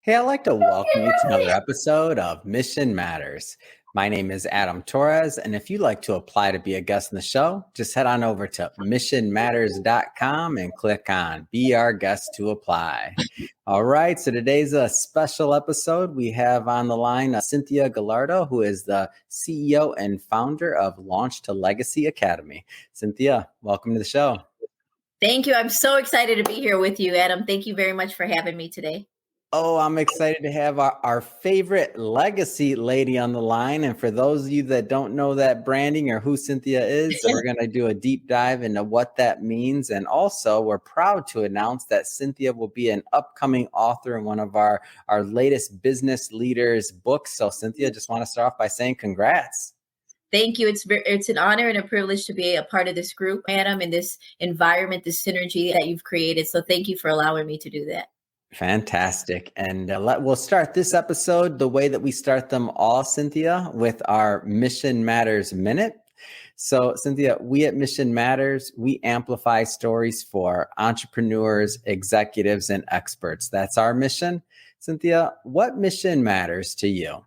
Hey, I'd like to welcome you to another episode of Mission Matters. My name is Adam Torres, and if you'd like to apply to be a guest in the show, just head on over to missionmatters.com and click on Be Our Guest to apply. All right, so today's a special episode. We have on the line Cynthia Gallardo, who is the CEO and founder of Launch to Legacy Academy. Cynthia, welcome to the show. Thank you. I'm so excited to be here with you, Adam. Thank you very much for having me today. Oh, I'm excited to have our favorite legacy lady on the line. And for those of you that don't know that branding or who Cynthia is, we're going to do a deep dive into what that means. And also, we're proud to announce that Cynthia will be an upcoming author in one of our latest business leaders books. So Cynthia, just want to start off by saying congrats. Thank you. It's an honor and a privilege to be a part of this group, Adam, and this environment, this synergy that you've created. So thank you for allowing me to do that. Fantastic. And we'll start this episode the way that we start them all, Cynthia, with our Mission Matters Minute. So, Cynthia, we at Mission Matters, we amplify stories for entrepreneurs, executives, and experts. That's our mission. Cynthia, what mission matters to you?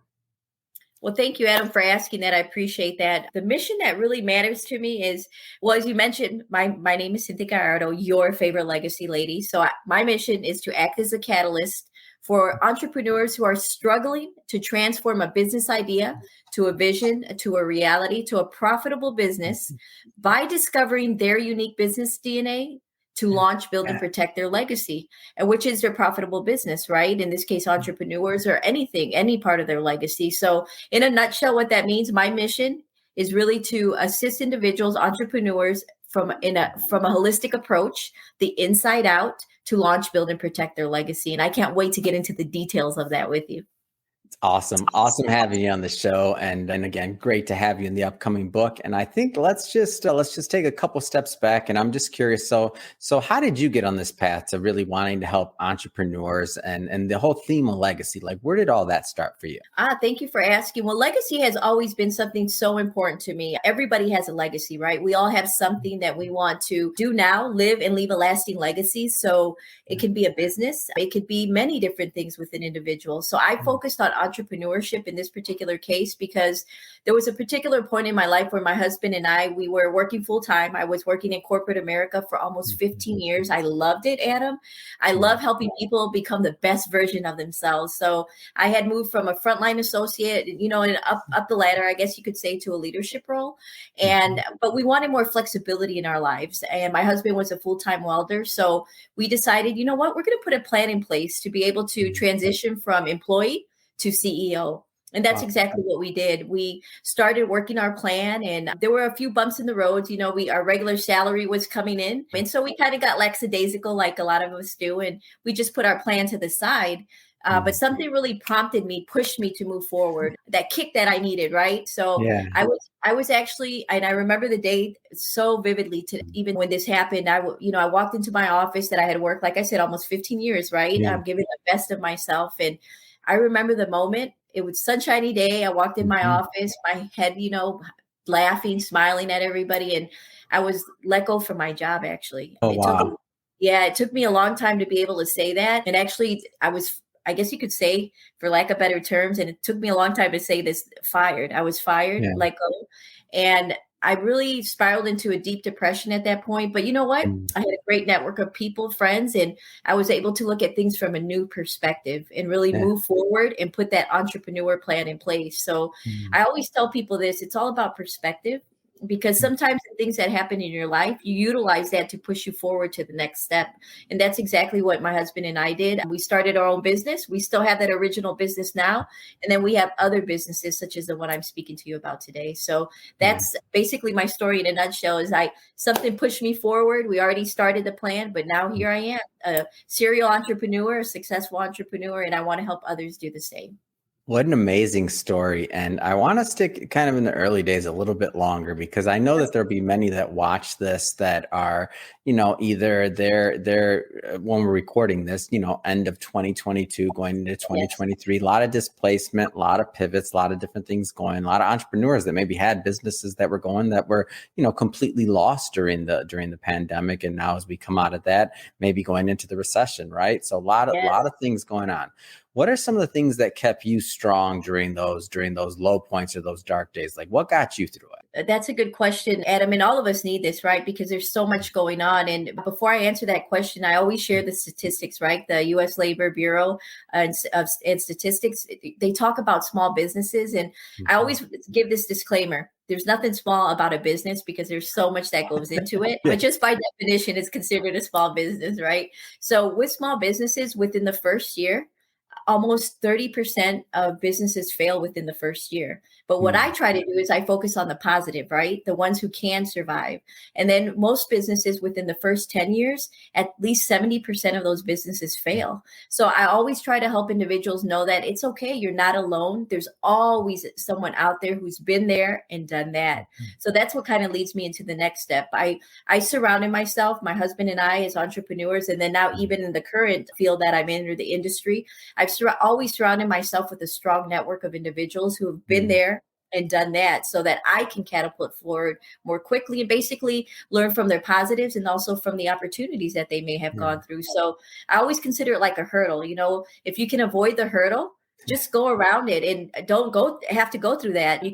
Well, thank you, Adam, for asking that. I appreciate that. The mission that really matters to me is, well, as you mentioned, my name is Cynthia Gallardo, your favorite legacy lady. So my mission is to act as a catalyst for entrepreneurs who are struggling to transform a business idea to a vision, to a reality, to a profitable business by discovering their unique business DNA to launch, build, and protect their legacy, and which is their profitable business, right? In this case, entrepreneurs or anything, any part of their legacy. So in a nutshell, what that means, my mission is really to assist individuals, entrepreneurs from a holistic approach, the inside out, to launch, build, and protect their legacy. And I can't wait to get into the details of that with you. Awesome. Awesome having you on the show. And again, great to have you in the upcoming book. And I think let's just take a couple steps back. And I'm just curious. So how did you get on this path to really wanting to help entrepreneurs and the whole theme of legacy? Like, where did all that start for you? Thank you for asking. Well, legacy has always been something so important to me. Everybody has a legacy, right? We all have something that we want to do now, live and leave a lasting legacy. So it can be a business. It could be many different things with an individual. So I focused on entrepreneurship in this particular case because there was a particular point in my life where my husband and we were working full time. I was working in corporate America for almost 15 years. I loved it, Adam. I love helping people become the best version of themselves. So I had moved from a frontline associate, and up the ladder, I guess you could say, to a leadership role. But we wanted more flexibility in our lives. And my husband was a full-time welder. So we decided, you know what, we're going to put a plan in place to be able to transition from employee to CEO. And that's exactly what we did. We started working our plan, and there were a few bumps in the road. Our regular salary was coming in. And so we kind of got lackadaisical, like a lot of us do. And we just put our plan to the side. But something really pushed me to move forward, that kick that I needed, right? So yeah. I was actually, and I remember the day so vividly, to even when this happened. I walked into my office that I had worked, like I said, almost 15 years, right? Yeah. I'm giving the best of myself. And I remember the moment. It was a sunshiny day. I walked in my office, my head, laughing, smiling at everybody. And I was let go from my job, actually. Oh, wow. It took me a long time to be able to say that. And actually, I guess you could say, for lack of better terms, and it took me a long time to say this, fired. I was fired, let go. And I really spiraled into a deep depression at that point. But you know what? I had a great network of people, friends, and I was able to look at things from a new perspective and really move forward and put that entrepreneur plan in place. So I always tell people this, it's all about perspective. Because sometimes the things that happen in your life, you utilize that to push you forward to the next step. And that's exactly what my husband and I did. We started our own business. We still have that original business now. And then we have other businesses, such as the one I'm speaking to you about today. So that's basically my story in a nutshell, is something pushed me forward. We already started the plan, but now here I am, a serial entrepreneur, a successful entrepreneur, and I want to help others do the same. What an amazing story. And I want to stick kind of in the early days a little bit longer, because I know that there'll be many that watch this that are, either they're when we're recording this, end of 2022, going into 2023, a lot of displacement, a lot of pivots, a lot of different things going, a lot of entrepreneurs that maybe had businesses that were going that were, completely lost during the pandemic. And now as we come out of that, maybe going into the recession, right? So a lot of things going on. What are some of the things that kept you strong during those low points or those dark days? Like what got you through it? That's a good question, Adam. And all of us need this, right? Because there's so much going on. And before I answer that question, I always share the statistics, right? The U.S. Labor Bureau and statistics, they talk about small businesses. And I always give this disclaimer. There's nothing small about a business because there's so much that goes into it. But just by definition, it's considered a small business, right? So with small businesses, within the first year, almost 30% of businesses fail within the first year. But what I try to do is I focus on the positive, right? The ones who can survive. And then most businesses within the first 10 years, at least 70% of those businesses fail. So I always try to help individuals know that it's okay. You're not alone. There's always someone out there who's been there and done that. So that's what kind of leads me into the next step. I surrounded myself, my husband and I, as entrepreneurs, and then now even in the current field that I'm in, or the industry, I've always surrounded myself with a strong network of individuals who have been there and done that, so that I can catapult forward more quickly and basically learn from their positives and also from the opportunities that they may have gone through. So I always consider it like a hurdle. You know, if you can avoid the hurdle, just go around it and don't have to go through that. You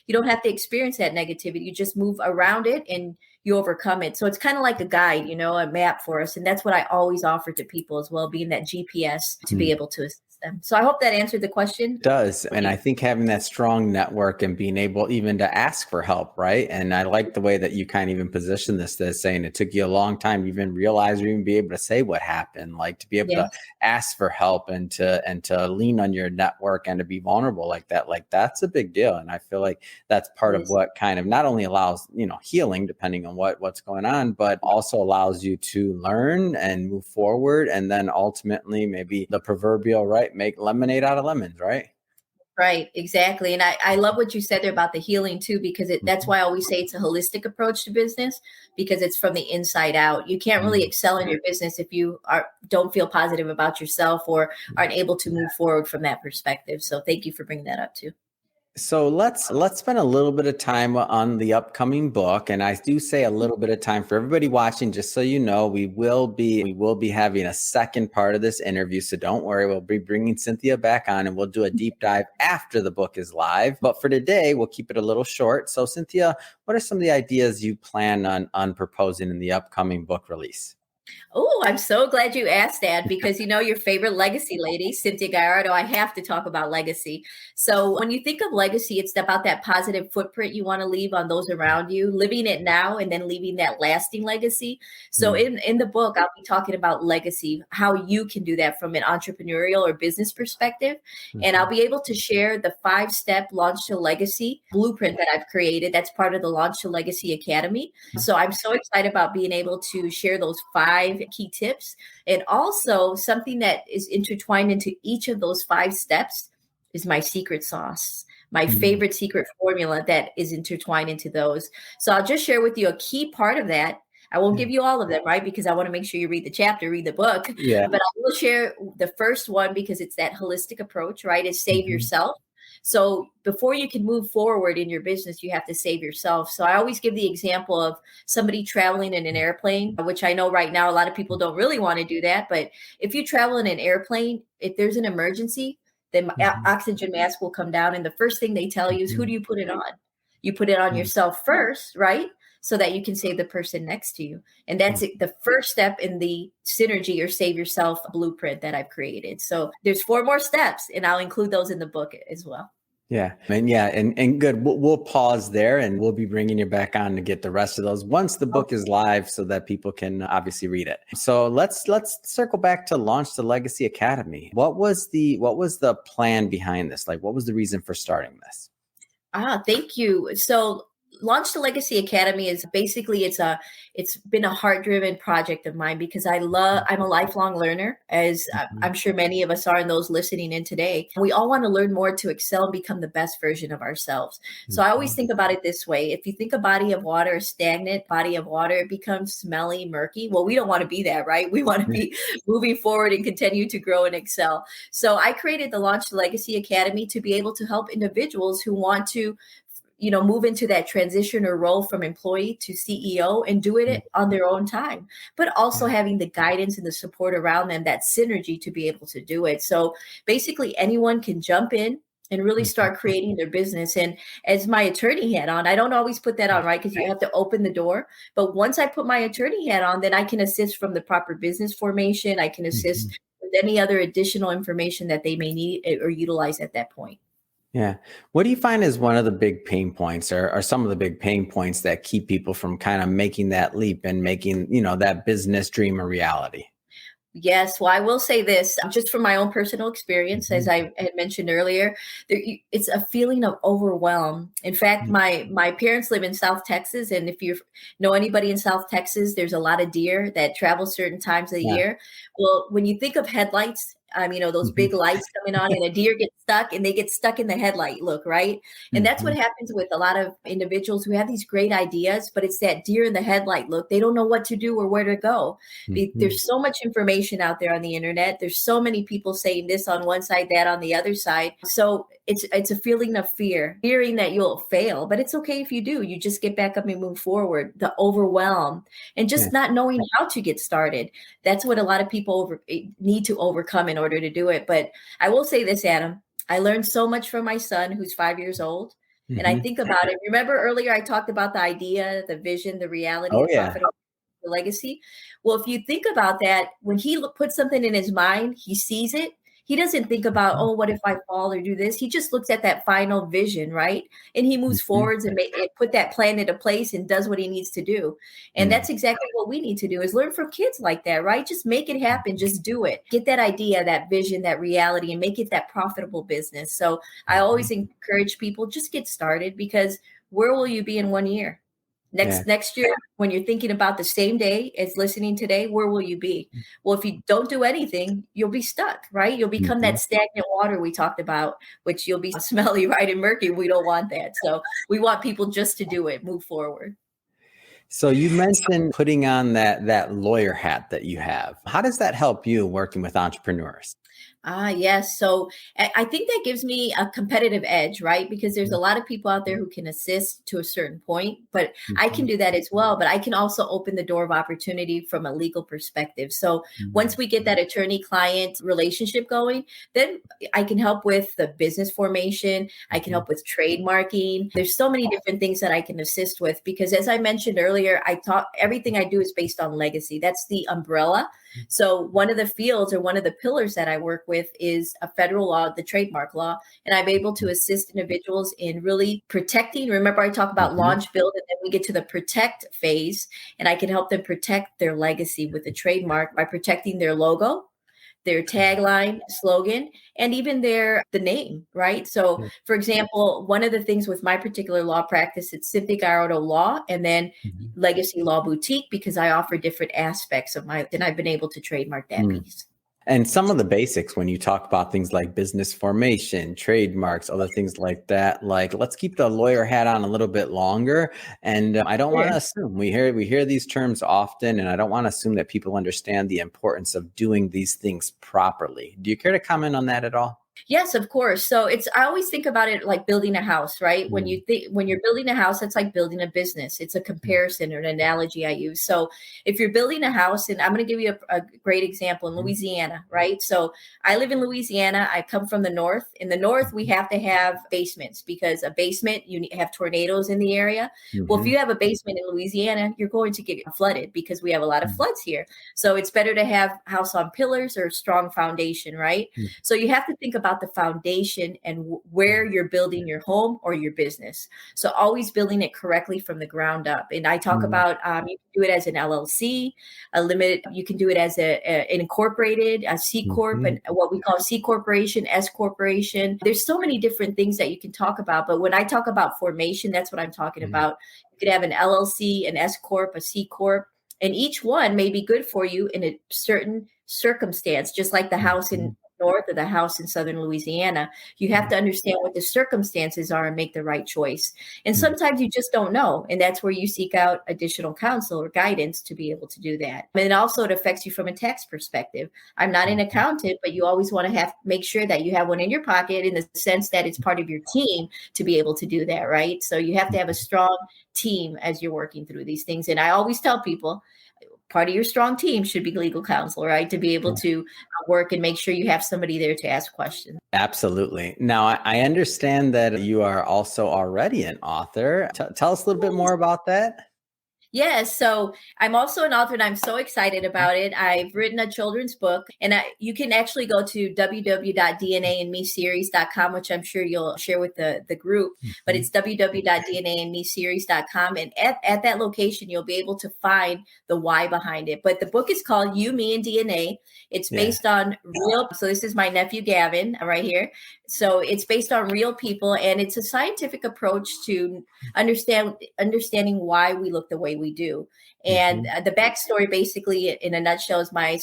don't have to experience that negativity. You just move around it and you overcome it. So it's kind of like a guide, you know, a map for us. And that's what I always offer to people as well, being that GPS to be able to assist them. So I hope that answered the question. It does. And I think having that strong network and being able even to ask for help, right? And I like the way that you kind of even position this as saying it took you a long time to even realize or even be able to say what happened, like to be able to ask for help and to lean on your network and to be vulnerable like that. Like that's a big deal. And I feel like that's part of what kind of not only allows, you know, healing depending on what's going on, but also allows you to learn and move forward. And then ultimately maybe the proverbial, right, make lemonade out of lemons, right? Right, exactly. And I love what you said there about the healing too, because that's why I always say it's a holistic approach to business, because it's from the inside out. You can't really excel in your business if you don't feel positive about yourself or aren't able to move forward from that perspective. So thank you for bringing that up too. So let's spend a little bit of time on the upcoming book, and I do say a little bit of time for everybody watching. Just so you know, we will be having a second part of this interview. So don't worry, we'll be bringing Cynthia back on, and we'll do a deep dive after the book is live. But for today, we'll keep it a little short. So Cynthia, what are some of the ideas you plan on proposing in the upcoming book release? Oh, I'm so glad you asked that, because you know your favorite legacy lady, Cynthia Gallardo, I have to talk about legacy. So when you think of legacy, it's about that positive footprint you want to leave on those around you, living it now and then leaving that lasting legacy. So in the book, I'll be talking about legacy, how you can do that from an entrepreneurial or business perspective. And I'll be able to share the 5-step Launch to Legacy blueprint that I've created. That's part of the Launch to Legacy Academy. So I'm so excited about being able to share those 5 key tips. And also something that is intertwined into each of those 5 steps is my secret sauce, my favorite secret formula that is intertwined into those. So I'll just share with you a key part of that. I won't give you all of them, right? Because I want to make sure you read the chapter, read the book. Yeah. But I will share the first one because it's that holistic approach, right? Is save yourself. So before you can move forward in your business, you have to save yourself. So I always give the example of somebody traveling in an airplane, which I know right now a lot of people don't really want to do that. But if you travel in an airplane, if there's an emergency, then oxygen mask will come down. And the first thing they tell you is, who do you put it on? You put it on yourself first, right? So that you can save the person next to you. And that's the first step in the synergy or save yourself blueprint that I've created. So there's 4 more steps, and I'll include those in the book as well. Yeah. And good. We'll pause there, and we'll be bringing you back on to get the rest of those once the book is live so that people can obviously read it. So let's circle back to Launch the Legacy Academy. What was the plan behind this? Like, what was the reason for starting this? Thank you. So Launch the Legacy Academy is basically it's been a heart-driven project of mine because I'm a lifelong learner, as I'm sure many of us are, and those listening in today. We all want to learn more to excel and become the best version of ourselves. So I always think about it this way. If you think a body of water, a stagnant body of water, it becomes smelly, murky. Well, we don't want to be that, right? We want to be moving forward and continue to grow and excel. So I created the Launch the Legacy Academy to be able to help individuals who want to move into that transition or role from employee to CEO and do it on their own time, but also having the guidance and the support around them, that synergy to be able to do it. So basically anyone can jump in and really start creating their business. And as my attorney hat on, I don't always put that on, right? Because you have to open the door. But once I put my attorney hat on, then I can assist from the proper business formation. I can assist with any other additional information that they may need or utilize at that point. Yeah. What do you find is one of the big pain points or some of the big pain points that keep people from kind of making that leap and making, that business dream a reality? Yes. Well, I will say this, just from my own personal experience, as I had mentioned earlier, it's a feeling of overwhelm. In fact, my parents live in South Texas. And if you know anybody in South Texas, there's a lot of deer that travel certain times of the year. Well, when you think of headlights, those big lights coming on and a deer gets stuck and they get stuck in the headlight look, right? And that's what happens with a lot of individuals who have these great ideas, but it's that deer in the headlight look. They don't know what to do or where to go. There's so much information out there on the internet. There's so many people saying this on one side, that on the other side. So it's a feeling of fearing that you'll fail, but it's okay if you do. You just get back up and move forward. The overwhelm and just not knowing how to get started. That's what a lot of people need to overcome in order to do it. But I will say this, Adam, I learned so much from my son, who's 5 years old. And I think about it. Remember earlier, I talked about the idea, the vision, the reality, the profitability, the legacy. Well, if you think about that, when he puts something in his mind, he sees it. He doesn't think about, oh, what if I fall or do this? He just looks at that final vision, right? And he moves forwards and put that plan into place and does what he needs to do. And that's exactly what we need to do, is learn from kids like that, right? Just make it happen. Just do it. Get that idea, that vision, that reality, and make it that profitable business. So I always encourage people, just get started, because where will you be in 1 year? Next year, when you're thinking about the same day as listening today, where will you be? Well, if you don't do anything, you'll be stuck, right? You'll become that stagnant water we talked about, which you'll be smelly, right, and murky. We don't want that. So we want people just to do it, move forward. So you mentioned putting on that lawyer hat that you have. How does that help you working with entrepreneurs? Yes. So I think that gives me a competitive edge, right? Because there's a lot of people out there who can assist to a certain point, but I can do that as well. But I can also open the door of opportunity from a legal perspective. So once we get that attorney-client relationship going, then I can help with the business formation. I can help with trademarking. There's so many different things that I can assist with, because as I mentioned earlier, everything I do is based on legacy. That's the umbrella. So one of the fields, or one of the pillars that I work with, is a federal law, the trademark law. And I'm able to assist individuals in really protecting. Remember, I talk about launch, build, and then we get to the protect phase. And I can help them protect their legacy with a trademark by protecting their logo, their tagline, slogan, and even the name, right? So for example, one of the things with my particular law practice, it's Cynthia Gallardo Law, and then Legacy Law Boutique, because I offer different aspects of then I've been able to trademark that piece. And some of the basics, when you talk about things like business formation, trademarks, other things like that, like let's keep the lawyer hat on a little bit longer. And I don't want to assume, we hear these terms often, and I don't want to assume that people understand the importance of doing these things properly. Do you care to comment on that at all? Yes, of course. So I always think about it like building a house, right? When you're building a house, it's like building a business. It's a comparison or an analogy I use. So if you're building a house, and I'm going to give you a great example in Louisiana, right? So I live in Louisiana. I come from the north. In the north, we have to have basements, because a basement, you have tornadoes in the area. Well, if you have a basement in Louisiana, you're going to get flooded, because we have a lot of floods here. So it's better to have house on pillars or strong foundation, right? So you have to think about the foundation and where you're building your home or your business. So always building it correctly from the ground up. And I talk about, you can do it as an LLC, a limited, you can do it as an incorporated, a C Corp, and what we call C Corporation, S Corporation. There's so many different things that you can talk about. But when I talk about formation, that's what I'm talking about. You could have an LLC, an S Corp, a C Corp, and each one may be good for you in a certain circumstance, just like the house in North or the house in Southern Louisiana. You have to understand what the circumstances are and make the right choice. And sometimes you just don't know. And that's where you seek out additional counsel or guidance to be able to do that. And also it affects you from a tax perspective. I'm not an accountant, but you always want to make sure that you have one in your pocket, in the sense that it's part of your team to be able to do that, right? So you have to have a strong team as you're working through these things. And I always tell people, part of your strong team should be legal counsel, right? To be able to work and make sure you have somebody there to ask questions. Absolutely. Now, I understand that you are also already an author. Tell us a little bit more about that. Yes. So I'm also an author and I'm so excited about it. I've written a children's book, and you can actually go to www.dnaandmeseries.com, which I'm sure you'll share with the group, but it's www.dnaandmeseries.com. And at that location, you'll be able to find the why behind it. But the book is called You, Me, and DNA. It's based on real. So this is my nephew, Gavin, right here. So it's based on real people, and it's a scientific approach to understanding why we look the way we do. And the backstory, basically, in a nutshell, is my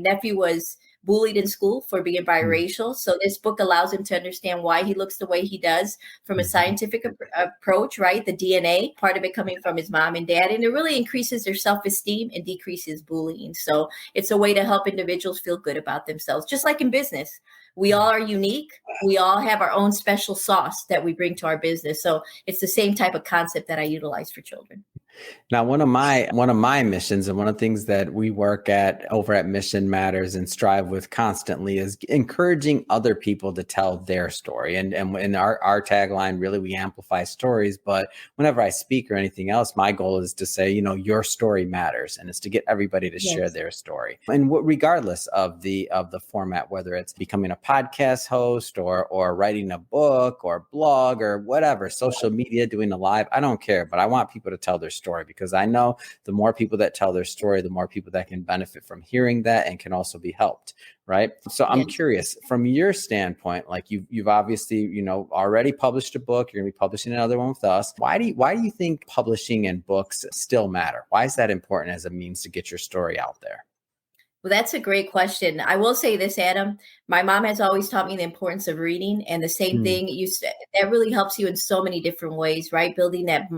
nephew was bullied in school for being biracial. So this book allows him to understand why he looks the way he does from a scientific approach, right? The DNA, part of it coming from his mom and dad. And it really increases their self-esteem and decreases bullying. So it's a way to help individuals feel good about themselves, just like in business. We all are unique. We all have our own special sauce that we bring to our business. So it's the same type of concept that I utilize for children. Now, one of my missions, and one of the things that we work at over at Mission Matters and strive with constantly, is encouraging other people to tell their story. And in our tagline, really, we amplify stories. But whenever I speak or anything else, my goal is to say, your story matters, and it's to get everybody to share their story. And regardless of the format, whether it's becoming a podcast host or writing a book or blog or whatever, social media, doing a live, I don't care. But I want people to tell their story, because I know the more people that tell their story, the more people that can benefit from hearing that and can also be helped. Right. So I'm curious, from your standpoint, like you've obviously, already published a book, you're going to be publishing another one with us. Why do you think publishing and books still matter? Why is that important as a means to get your story out there? Well, that's a great question. I will say this, Adam. My mom has always taught me the importance of reading, and the same thing you said, that really helps you in so many different ways, right? Building that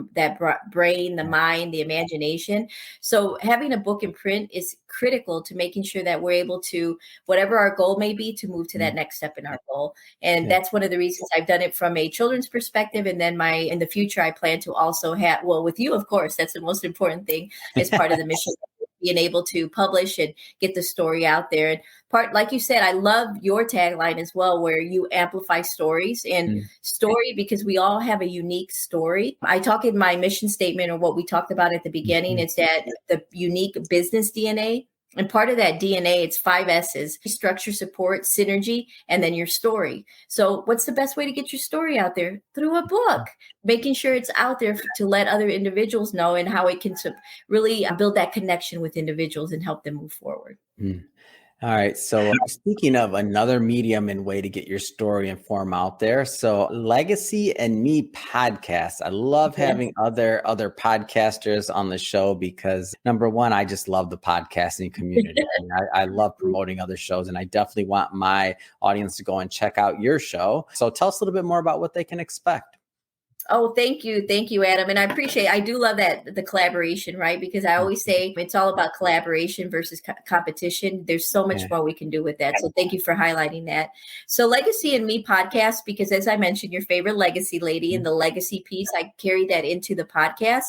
brain, the mind, the imagination. So having a book in print is critical to making sure that we're able to, whatever our goal may be, to move to that next step in our goal. And that's one of the reasons I've done it from a children's perspective. And then in the future, I plan to also have, with you, of course, that's the most important thing as part of the mission. Being able to publish and get the story out there. And like you said, I love your tagline as well, where you amplify stories and story, because we all have a unique story. I talk in my mission statement, or what we talked about at the beginning, it's that the unique business DNA. And part of that DNA, it's 5 S's: structure, support, synergy, and then your story. So what's the best way to get your story out there? Through a book, making sure it's out there to let other individuals know, and how it can really build that connection with individuals and help them move forward. All right. So speaking of another medium and way to get your story and form out there. So Legacy and Me podcast. I love having other podcasters on the show, because number one, I just love the podcasting community. I love promoting other shows, and I definitely want my audience to go and check out your show. So tell us a little bit more about what they can expect. Oh, thank you. Thank you, Adam. And I do love that, the collaboration, right? Because I always say it's all about collaboration versus competition. There's so much more we can do with that. So thank you for highlighting that. So Legacy and Me podcast, because as I mentioned, your favorite legacy lady and the legacy piece, I carry that into the podcast.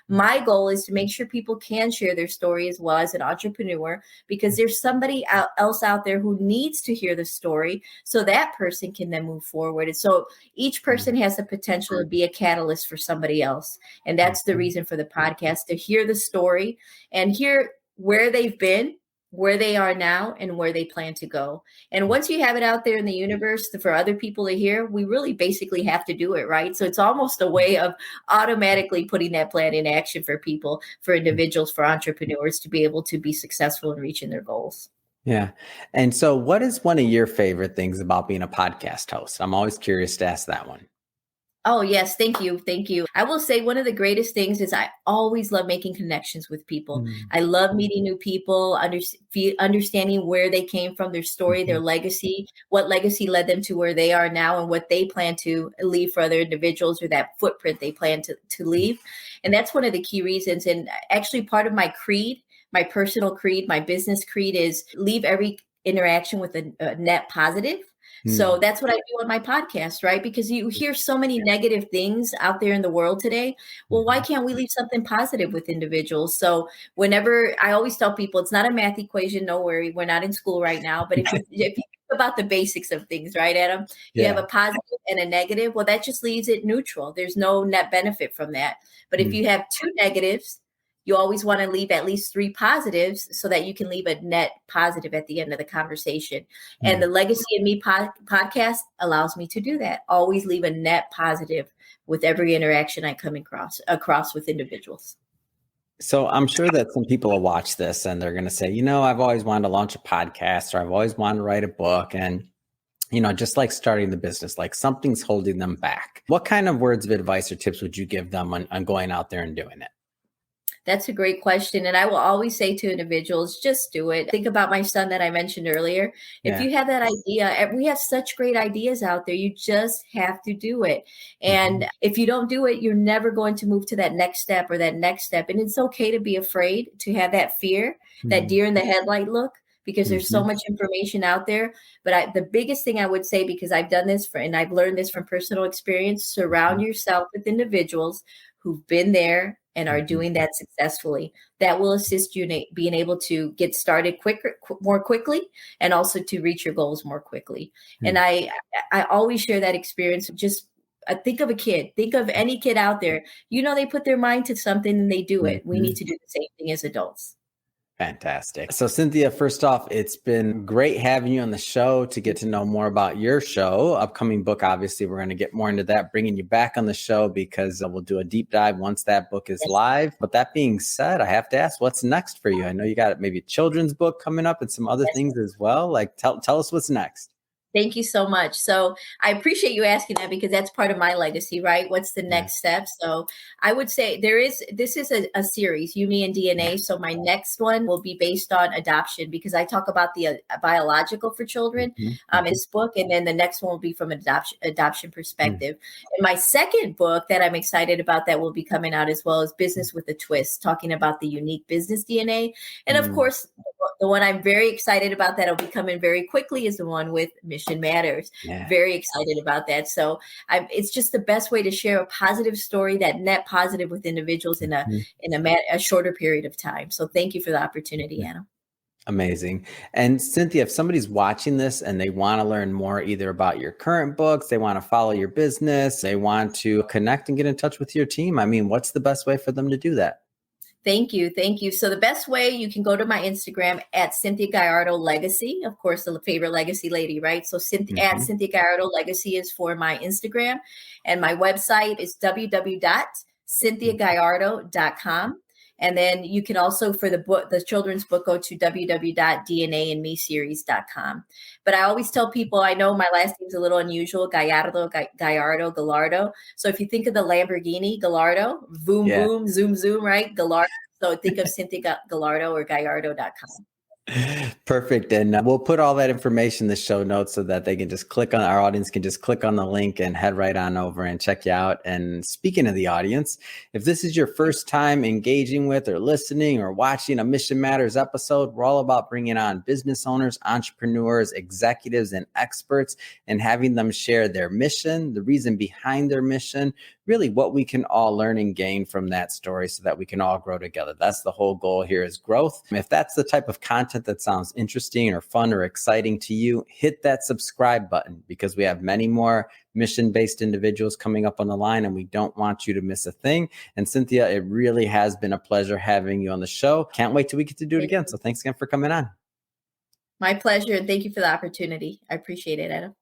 My goal is to make sure people can share their story as well as an entrepreneur, because there's somebody else out there who needs to hear the story, so that person can then move forward. And so each person has the potential to be a catalyst for somebody else. And that's the reason for the podcast, to hear the story and hear where they've been, where they are now, and where they plan to go. And once you have it out there in the universe for other people to hear, we really basically have to do it, right? So it's almost a way of automatically putting that plan in action for people, for individuals, for entrepreneurs to be able to be successful in reaching their goals. Yeah. And so what is one of your favorite things about being a podcast host? I'm always curious to ask that one. Oh, yes. Thank you. Thank you. I will say one of the greatest things is I always love making connections with people. Mm, I love meeting new people, understanding where they came from, their story, their mhm, legacy, what legacy led them to where they are now, and what they plan to leave for other individuals, or that footprint they plan to leave. And that's one of the key reasons. And actually, part of my creed, my personal creed, my business creed is leave every interaction with a net positive. So mm, that's what I do on my podcast, right? Because you hear so many negative things out there in the world today. Well, why mhm. can't we leave something positive with individuals? So whenever I always tell people it's not a math equation, no worry, we're not in school right now. But if you think about the basics of things, right, Adam? You have Yeah. a positive and a negative. Well, that just leaves it neutral. There's no net benefit from that. But if Mm, you have two negatives, you always want to leave at least three positives so that you can leave a net positive at the end of the conversation. And the mm. Legacy of Me podcast allows me to do that. Always leave a net positive with every interaction I come across with individuals. So I'm sure that some people will watch this and they're going to say, I've always wanted to launch a podcast or I've always wanted to write a book. And, just like starting the business, like something's holding them back. What kind of words of advice or tips would you give them on going out there and doing it? That's a great question. And I will always say to individuals, just do it. Think about my son that I mentioned earlier. If Yeah. you have that idea, we have such great ideas out there. You just have to do it. Mhm, And if you don't do it, you're never going to move to that next step or that next step. And it's okay to be afraid, to have that fear, that mhm, deer in the headlight look, because there's so mhm, much information out there. But the biggest thing I would say, because I've done this and I've learned this from personal experience, surround mhm, yourself with individuals who've been there and are mhm, doing that successfully. That will assist you in being able to get started more quickly, and also to reach your goals more quickly. And mhm, I always share that experience. Just think of a kid. Think of any kid out there. They put their mind to something and they do it. We need mhm. to do the same thing as adults. Fantastic. So, Cynthia, first off, it's been great having you on the show to get to know more about your show. Upcoming book, obviously, we're going to get more into that, bringing you back on the show because we'll do a deep dive once that book is Yes. live. But that being said, I have to ask, what's next for you? I know you got maybe a children's book coming up and some other Yes. things as well. Like, tell us what's next. Thank you so much. So I appreciate you asking that, because that's part of my legacy, right? What's the Yeah. next step? So I would say this is a series, You, Me, and DNA. So my next one will be based on adoption, because I talk about the biological for children Mhm, in this book. And then the next one will be from an adoption mhm, perspective. And my second book that I'm excited about that will be coming out as well is Business with a Twist, talking about the unique business DNA. And of mhm, course, the one I'm very excited about that will be coming very quickly is the one with Mission Matters. yeah. Very excited about that. So it's just the best way to share a positive story, that net positive with individuals in Mhm, a shorter period of time. So thank you for the opportunity, mhm. Anna. Amazing. And Cynthia, if somebody's watching this and they want to learn more either about your current books, they want to follow your business, they want to connect and get in touch with your team, I mean, what's the best way for them to do that? Thank you. Thank you. So the best way, you can go to my Instagram at Cynthia Gallardo Legacy, of course, the favorite legacy lady, right? So at Mhm, Cynthia Gallardo Legacy is for my Instagram, and my website is mhm, www.cynthiagallardo.com. And then you can also, for the children's book, go to www.dnaandmeseries.com. But I always tell people, I know my last name's a little unusual, Gallardo. So if you think of the Lamborghini Gallardo, boom, yeah. boom, zoom, zoom, right? Gallardo. So think of Cynthia Gallardo or Gallardo.com. Perfect. And we'll put all that information in the show notes so that they can just our audience can just click on the link and head right on over and check you out. And speaking of the audience, if this is your first time engaging with or listening or watching a Mission Matters episode, we're all about bringing on business owners, entrepreneurs, executives, and experts and having them share their mission, the reason behind their mission, really what we can all learn and gain from that story so that we can all grow together. That's the whole goal here, is growth. If that's the type of content that sounds interesting or fun or exciting to you, hit that subscribe button, because we have many more mission-based individuals coming up on the line and we don't want you to miss a thing. And Cynthia, it really has been a pleasure having you on the show. Can't wait till we get to do it again. So thanks again for coming on. My pleasure. And thank you for the opportunity. I appreciate it, Anna.